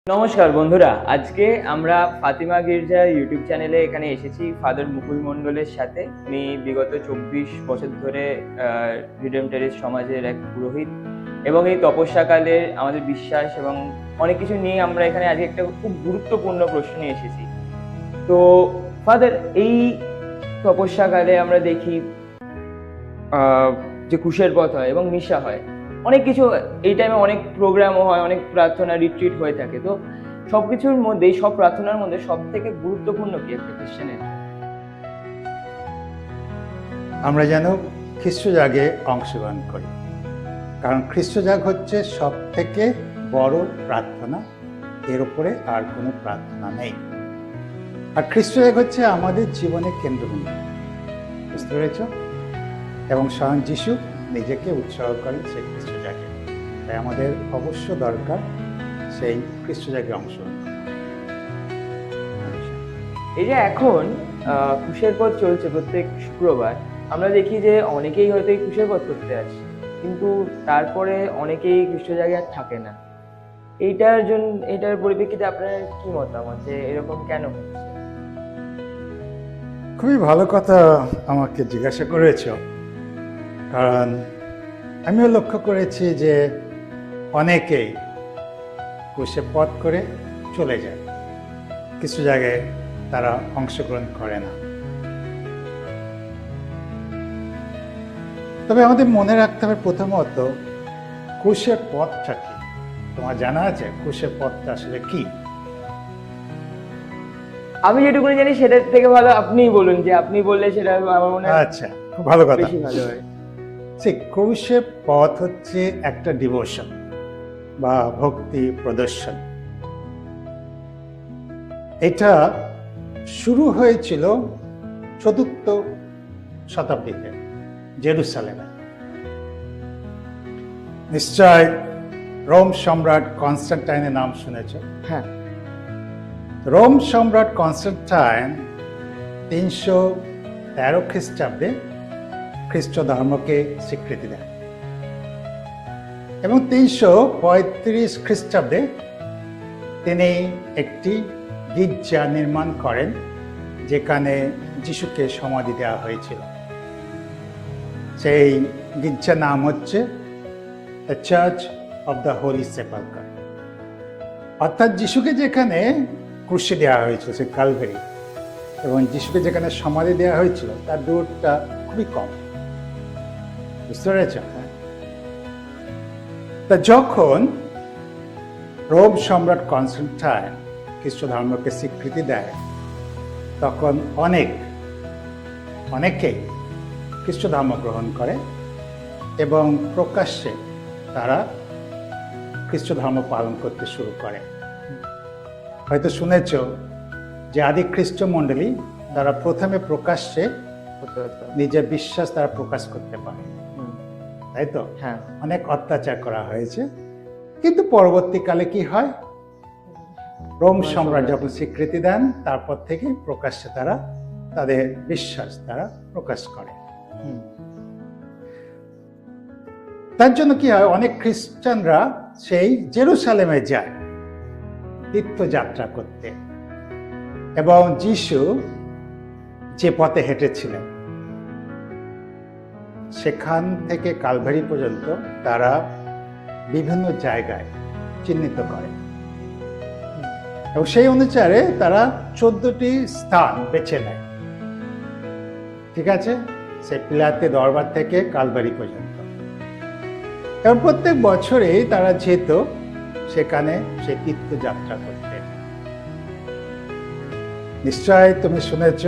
নমস্কার বন্ধুরা, আজকে আমরা ফাতিমা গির্জার ইউটিউব চ্যানেলে এখানে এসেছি ফাদার মুকুল মণ্ডলের সাথে। উনি বিগত 24 বছর ধরে রিডেমটারিস্ট সমাজের এক পুরোহিত এবং এই তপস্যাকালে আমাদের বিশ্বাস এবং অনেক কিছু নিয়ে আমরা এখানে আজকে একটা খুব গুরুত্বপূর্ণ প্রশ্ন নিয়ে এসেছি। তো ফাদার, এই তপস্যাকালে আমরা দেখি যে কুশের পথ হয় এবং মিশা হয়, অনেক কিছু এই টাইমে অনেক প্রোগ্রামও হয়, অনেক প্রার্থনা রিট্রিট হয়ে থাকে। তো সবকিছুর মধ্যে, এই সব প্রার্থনার মধ্যে সব থেকে গুরুত্বপূর্ণ কি একটা খ্রিস্টানের? আমরা যেন খ্রিস্টজাগে অংশগ্রহণ করি, কারণ খ্রিস্টজাগ হচ্ছে সব থেকে বড় প্রার্থনা, এর উপরে আর কোনো প্রার্থনা নেই। আর খ্রিস্টজাগ হচ্ছে আমাদের জীবনের কেন্দ্রবিন্দু, বুঝতে পেরেছ? এবং স্বয়ং যিশু নিজেকে উৎসাহ করেন সেই খ্রিস্টজাগে। তাই আমাদের অবশ্য দরকার সেই খ্রিস্টজাগে অংশগ্রহণ। এই যে এখন কুশের পথ চলছে প্রত্যেক শুক্রবার, আমরা দেখি যে অনেকেই হয়তো এই কুশের পথ করতে আসে, কিন্তু তারপরে অনেকেই খ্রিস্ট জায়গায় আর থাকে না। এইটার পরিপ্রেক্ষিতে আপনার কি মতামত যে এরকম কেন হচ্ছে? খুবই ভালো কথা আমাকে জিজ্ঞাসা করেছ, কারণ আমিও লক্ষ্য করেছি যে অনেকেই কুশে পথ করে চলে যায়, কিছু জায়গায় তারা অংশগ্রহণ করে না। তবে আমাদের মনে রাখতে হবে প্রথমত কুশের পথটা কি। তোমার জানা আছে কুশের পথটা আসলে কি? আমি যেটুকুনি জানি সেটার থেকে ভালো আপনিই বলুন, যে আপনি বললে সেটা আমার মনে হয় আচ্ছা, খুব ভালো কথা। বেশি ভালো হয়। ঠিক, ক্রুশের পথ হচ্ছে একটা ডিভোশন বা ভক্তি প্রদর্শন। এটা শুরু হয়েছিল 4th শতাব্দীতে জেরুসালেমে। নিশ্চয় রোম সম্রাট কনস্টান্টাইনের নাম শুনেছ। হ্যাঁ। রোম সম্রাট কনস্টান্টাইন 313 খ্রিস্টাব্দে খ্রিস্ট ধর্মকে স্বীকৃতি দেন এবং 335 খ্রিস্টাব্দে তিনি একটি গির্জা নির্মাণ করেন, যেখানে যিশুকে সমাধি দেওয়া হয়েছিল। সেই গির্জার নাম হচ্ছে the Church of the Holy Sepulchre, অর্থাৎ যিশুকে যেখানে ক্রুশে দেওয়া হয়েছিল, সে কালভারি, এবং যিশুকে যেখানে সমাধি দেওয়া হয়েছিল তার দূরটা খুবই কম, বুঝতে পেরেছ? তা যখন রোম সম্রাট কনস্টান্টাইন খ্রিস্ট ধর্মকে স্বীকৃতি দেয়, তখন অনেকেই খ্রিস্ট ধর্ম গ্রহণ করে এবং প্রকাশ্যে তারা খ্রিস্ট ধর্ম পালন করতে শুরু করে। হয়তো শুনেছ যে আদি খ্রিস্ট মণ্ডলী তারা প্রথমে প্রকাশ্যে নিজের বিশ্বাস তারা প্রকাশ করতে পারে, তাই তো? হ্যাঁ। অনেক অত্যাচার করা হয়েছে, কিন্তু পরবর্তীকালে কি হয়, রোম সম্রাট যখন স্বীকৃতি দেন, তারপর থেকে প্রকাশ্যে তারা তাদের বিশ্বাস তারা প্রকাশ করে। তার জন্য কি হয়, অনেক খ্রিস্টানরা সেই জেরুসালেমে যায় তীর্থযাত্রা করতে, এবং যিশু যে পথে হেঁটেছিলেন সেখান থেকে কালভারি পর্যন্ত তারা বিভিন্ন জায়গায় চিহ্নিত করে এবং সেই অনুসারে তারা 14টি স্থান বেছে নেয়। ঠিক আছে, সে পিলাতে দরবার থেকে কালভারি পর্যন্ত, এবং প্রত্যেক বছরেই তারা যেত সেখানে সে তীর্থযাত্রা করতে। নিশ্চয় তুমি শুনেছ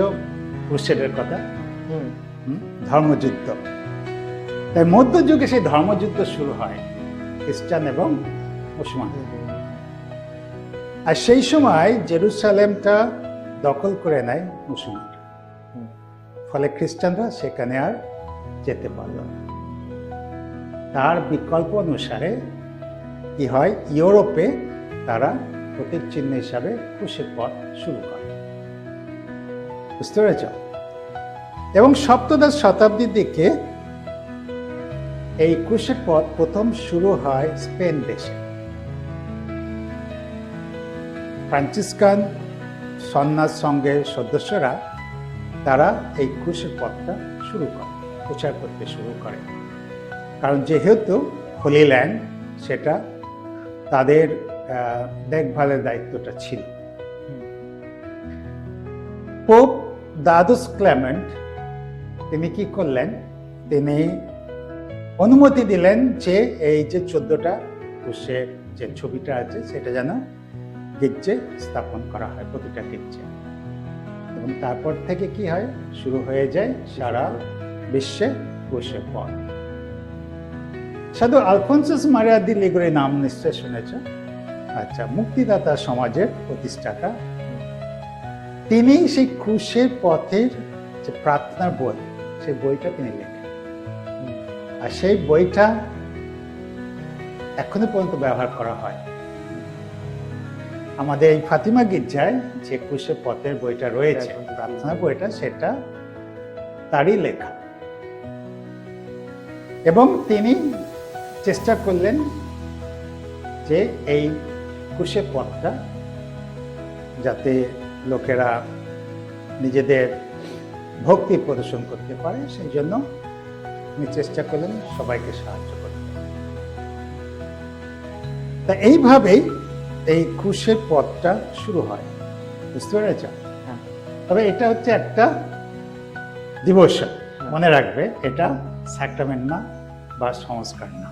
ক্রুসেডের কথা, ধর্মযুদ্ধ। তাই মধ্যযুগে সেই ধর্মযুদ্ধ শুরু হয় খ্রিস্টান এবং মুসলমান। আর সেই সময় জেরুসালেমটা দখল করে নেয় মুসলমান, ফলে খ্রিস্টানরা সেখানে আর যেতে পারল না। তার বিকল্প অনুসারে কি হয়, ইউরোপে তারা প্রতীক চিহ্ন হিসাবে ক্রুশের পথ শুরু করে, বুঝতে পেরেছ? এবং সপ্তদশ শতাব্দীর দিকে এই ক্রুশের পথ প্রথম শুরু হয় স্পেন দেশে। ফ্রান্সিসকান সন্ন্যাস সংঘের সদস্যরা তারা এই ক্রুশের পথটা শুরু করে, প্রচার করতে শুরু করে। কারণ যেহেতু হোলি ল্যান্ড, সেটা তাদের দেখভালের দায়িত্বটা ছিল। পোপ দ্বাদশ ক্লেমেন্ট তিনি কি করলেন, তিনি অনুমতি দিলেন যে এই যে 14টা ক্রুশের যে ছবিটা আছে সেটা যেন গির্জে স্থাপন করা হয়, প্রতিটা গির্জে। এবং তারপর থেকে কি হয়, শুরু হয়ে যায় সারা বিশ্বে ক্রুশের পথ। সাধু আলফোন্সাস মারিয়া দি লিগুরি নাম নিশ্চয় শুনেছ? আচ্ছা, মুক্তিদাতা সমাজের প্রতিষ্ঠাতা। তিনি সেই ক্রুশের পথের যে প্রার্থনার বই, সেই বইটা তিনি লেখেন। আর সেই বইটা এখনো পর্যন্ত ব্যবহার করা হয়। আমাদের এই ফাতিমা গির্জায় যে ক্রুশের পথের বইটা রয়েছে, প্রার্থনার বইটা, সেটা তারই লেখা। এবং তিনি চেষ্টা করলেন যে এই ক্রুশের পথটা যাতে লোকেরা নিজেদের ভক্তি প্রদর্শন করতে পারে, সেই জন্য তিনি চেষ্টা করলেন সবাইকে সাহায্য করতে। তা এইভাবেই এই ক্রুশের পথটা শুরু হয়, বুঝতে পেরেছ? তবে এটা হচ্ছে একটা ডিভোশন, মনে রাখবে, এটা স্যাক্রামেন্ট না বা সংস্কার না।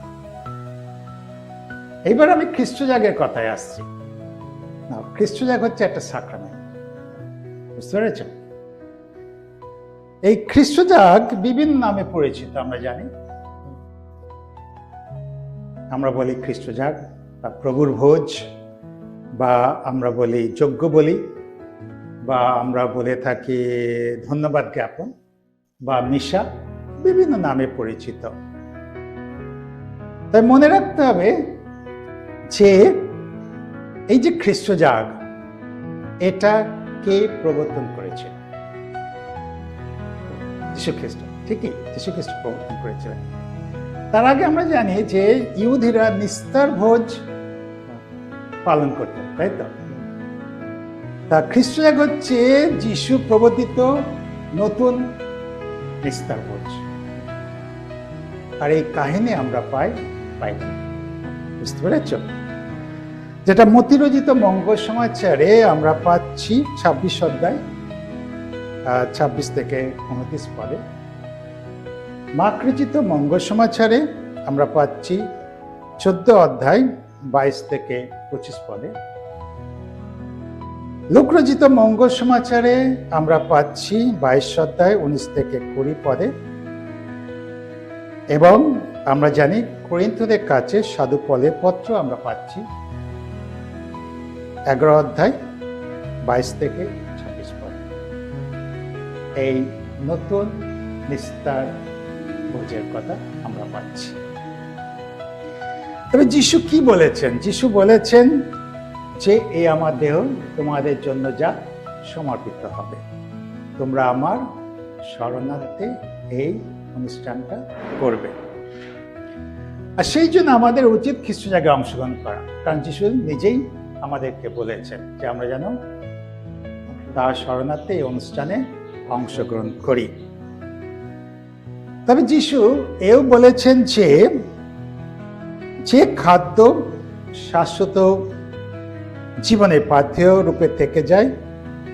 এইবার আমি খ্রিস্টজাগের কথায় আসছি। না, খ্রিস্টজাগ হচ্ছে একটা স্যাক্রামেন্ট, বুঝতে পেরেছ? এই খ্রিস্টজাগ বিভিন্ন নামে পরিচিত আমরা জানি। আমরা বলি খ্রিস্টজাগ বা প্রভুর ভোজ, বা আমরা বলি যজ্ঞ বলি, বা আমরা বলে থাকি ধন্যবাদ জ্ঞাপন বা মিশা, বিভিন্ন নামে পরিচিত। তাই মনে রাখতে হবে যে এই যে খ্রিস্টজাগ, এটা কে প্রবর্তন করেছে? যীশু খ্রিস্ট, ঠিকই, যীশু খ্রিস্ট প্রবর্তন করেছিলেন। তার আগে আমরা জানি যে ইহুদিরা নিস্তার ভোজ পালন করতেন, তাই তো? তা খ্রিস্টজাগ হচ্ছে যীশু প্রবর্তিত নতুন নিস্তার ভোজ। আর এই কাহিনী আমরা পাই বাইবেলে, বুঝতে পেরেছ? যেটা মতিরচিত মঙ্গল সমাচারে আমরা পাচ্ছি 26 অধ্যায় 26 থেকে 29 পদে। মার্করচিত মঙ্গল সমাচারে আমরা পাচ্ছি 14 অধ্যায় 22 থেকে 25 পদে। লুকরচিত মঙ্গল সমাচারে আমরা পাচ্ছি 22 অধ্যায় 19 থেকে 20 পদে। এবং আমরা জানি করিন্থীয়দের কাছে সাধু পলের পত্র আমরা পাচ্ছি 11 অধ্যায় 22 থেকে 26 পদে। এই নতুন নিস্তার ভোজের কথা আমরা পাচ্ছি। তবে যিশু কি বলেছেন? যিশু বলেছেন যে এই আমার দেহ তোমাদের জন্য যা সমর্পিত হবে, তোমরা আমার শরণার্থে এই অনুষ্ঠানটা করবে। আর সেই জন্য আমাদের উচিত খ্রিস্টজাগে অংশগ্রহণ করা, কারণ যিশু নিজেই আমাদেরকে বলেছেন যে আমরা যেন তার শরণার্থে এই অনুষ্ঠানে অংশগ্রহণ করি। তবে যিশু এও বলেছেন যে যে খাদ্য শাশ্বত জীবনে পাথেয় রূপে থেকে যায়,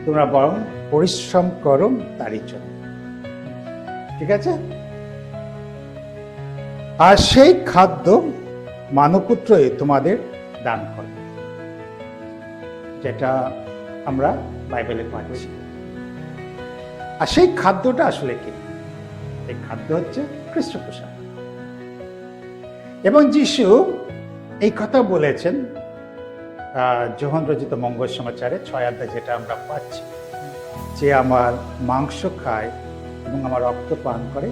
তোমরা বরং পরিশ্রম করো তারই জন্য। ঠিক আছে? আর সেই খাদ্য মানবপুত্রই তোমাদের দান করে, যেটা আমরা বাইবেলে পাচ্ছি। আর সেই খাদ্যটা আসলে কি? এই খাদ্য হচ্ছে খ্রিস্ট প্রসাদ। এবং যিশু এই কথা বলেছেন যোহন রচিত মঙ্গল সমাচারে 6 অধ্যায়, যেটা আমরা পাচ্ছি, যে আমার মাংস খায় এবং আমার রক্ত পান করে,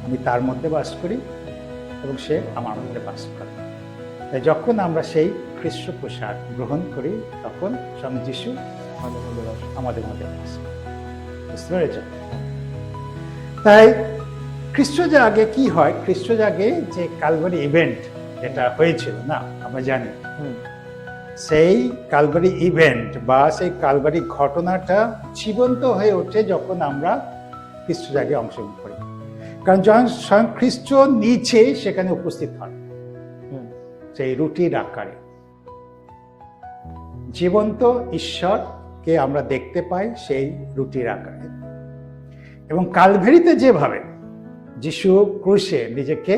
আমি তার মধ্যে বাস করি এবং সে আমার মধ্যে বাস করে। তাই যখন আমরা সেই খ্রিস্ট প্রসাদ গ্রহণ করি, তখন স্বামী যিশু আমাদের মধ্যে বাস করে। বুঝতে পেরেছ? তাই খ্রিস্টজাগে কি হয়? খ্রিস্টজাগে যে কালভারি ইভেন্ট যেটা হয়েছিল, না আমরা জানি সেই কালভারি ইভেন্ট বা সেই কালভারি ঘটনাটা জীবন্ত হয়ে ওঠে যখন আমরা খ্রিস্ট জাগে অংশগ্রহণ করি। কারণ যখন স্বয়ং খ্রিস্ট নিচে সেখানে উপস্থিত হন সেই রুটির আকারে, জীবন্ত ঈশ্বরকে আমরা দেখতে পাই সেই রুটির আকারে। এবং কালভারিতে যেভাবে যিশু ক্রুশে নিজেকে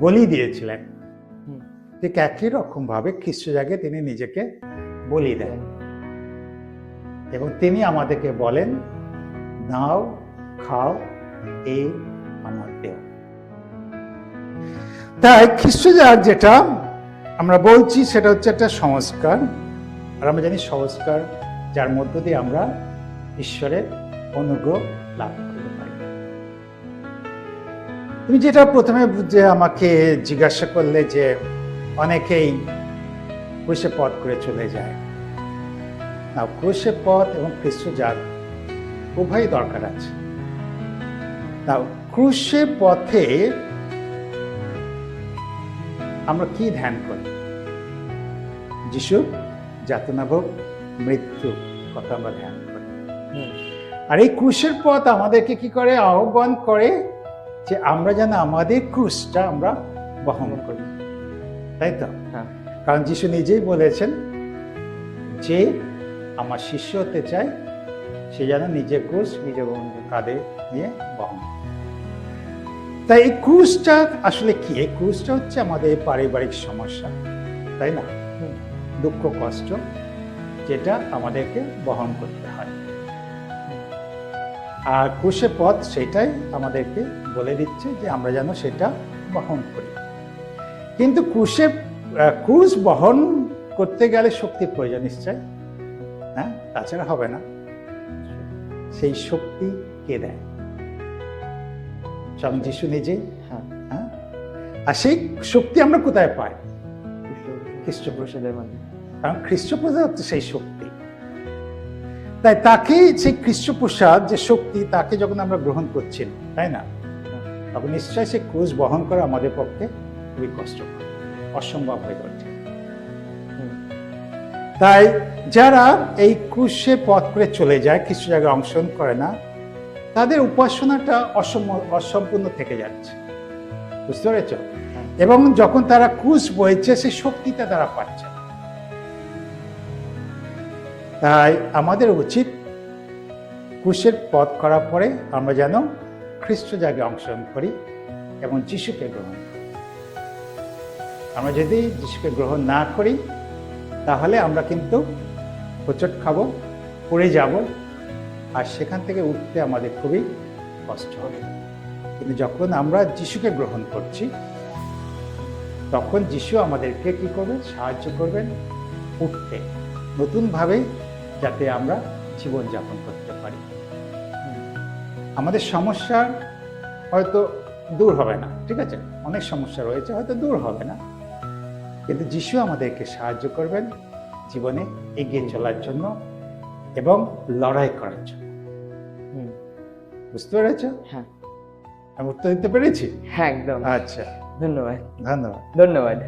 বলি দিয়েছিলেন, ঠিক একই রকম ভাবে খ্রিস্ট জাগে তিনি নিজেকে বলি দেন এবং তিনি আমাদেরকে বলেন, নাও খাও, এই আমার দেহ। তাই খ্রিস্ট জাগ যেটা আমরা বলছি সেটা হচ্ছে একটা সংস্কার। আর আমরা জানি সংস্কার যার মধ্য দিয়ে আমরা ঈশ্বরের অনুগ্রহ লাভ করতে পারি। তুমি যেটা প্রথমে যে আমাকে জিজ্ঞাসা করলে যে অনেকেই ক্রুশে পথ করে চলে যায়, না, ক্রুশে পথ এবং খ্রিস্ট জাগ উভয়ই দরকার আছে। না, ক্রুশে পথে আমরা কি ধ্যান করি? যিশু যাতনাভোগ মৃত্যু কথা আমরা ধ্যান করি। আর এই ক্রুশের পথ আমাদেরকে কি করে? আহ্বান করে যে আমরা যেন আমাদের ক্রুশটা আমরা বহন করি, তাই তো? কারণ যিশু নিজেই বলেছেন যে আমার শিষ্য হতে চায় সে যেন নিজের ক্রুশ নিজে কাঁধে নিয়ে বহন। তাই এই ক্রুশটা আসলে কি? এই ক্রুশটা হচ্ছে আমাদের পারিবারিক সমস্যা, তাই না? দুঃখ কষ্ট যেটা আমাদেরকে বহন করতে হয়। আর ক্রুশের পথ সেটাই আমাদেরকে বলে দিচ্ছে যে আমরা যেন সেটা বহন করি। কিন্তু ক্রুশ বহন করতে গেলে শক্তির প্রয়োজন নিশ্চয়, হ্যাঁ, তাছাড়া হবে না। সেই শক্তি কে দেয়? স্বয়ং যিশু নিজেই। হ্যাঁ, আর সেই শক্তি আমরা কোথায় পাই? খ্রিস্ট প্রসাদের মাধ্যমে। কারণ খ্রিস্ট প্রসাদ হচ্ছে সেই শক্তি। তাই তাকে সেই খ্রিস্ট প্রসাদ যে শক্তি, তাকে যখন আমরা গ্রহণ করছি, তাই না, তখন নিশ্চয় সে ক্রুশ বহন করা আমাদের পক্ষে খুবই কষ্টকর, অসম্ভব হয়ে ওঠে। তাই যারা এই ক্রুশে পথ করে চলে যায়, খ্রিস্ট জায়গায় অংশগ্রহণ করে না, তাদের উপাসনাটা অসম্পূর্ণ থেকে যাচ্ছে, বুঝতে পেরেছ? এবং যখন তারা ক্রুশ বইছে সেই শক্তিটা তারা পাচ্ছে। তাই আমাদের উচিত ক্রুশের পথ করার পরে আমরা যেন খ্রিস্ট জায়গায় অংশগ্রহণ করি এবং যিশুকে গ্রহণ করি। আমরা যদি যিশুকে গ্রহণ না করি তাহলে আমরা কিন্তু হোঁচট খাবো, পড়ে যাব, আর সেখান থেকে উঠতে আমাদের খুবই কষ্ট হবে। কিন্তু যখন আমরা যিশুকে গ্রহণ করছি তখন যিশু আমাদেরকে কি করবেন? সাহায্য করবেন উঠতে, নতুনভাবে যাতে আমরা জীবনযাপন করতে পারি। আমাদের সমস্যা হয়তো দূর হবে না, ঠিক আছে, অনেক সমস্যা রয়েছে, হয়তো দূর হবে না, কিন্তু যিশু আমাদেরকে সাহায্য করবেন জীবনে এগিয়ে চলার জন্য এবং লড়াই করার জন্য। বুঝতে পেরেছ? হ্যাঁ, আমি উত্তর দিতে পেরেছি? হ্যাঁ, একদম। আচ্ছা, ধন্যবাদ। ধন্যবাদ। ধন্যবাদ।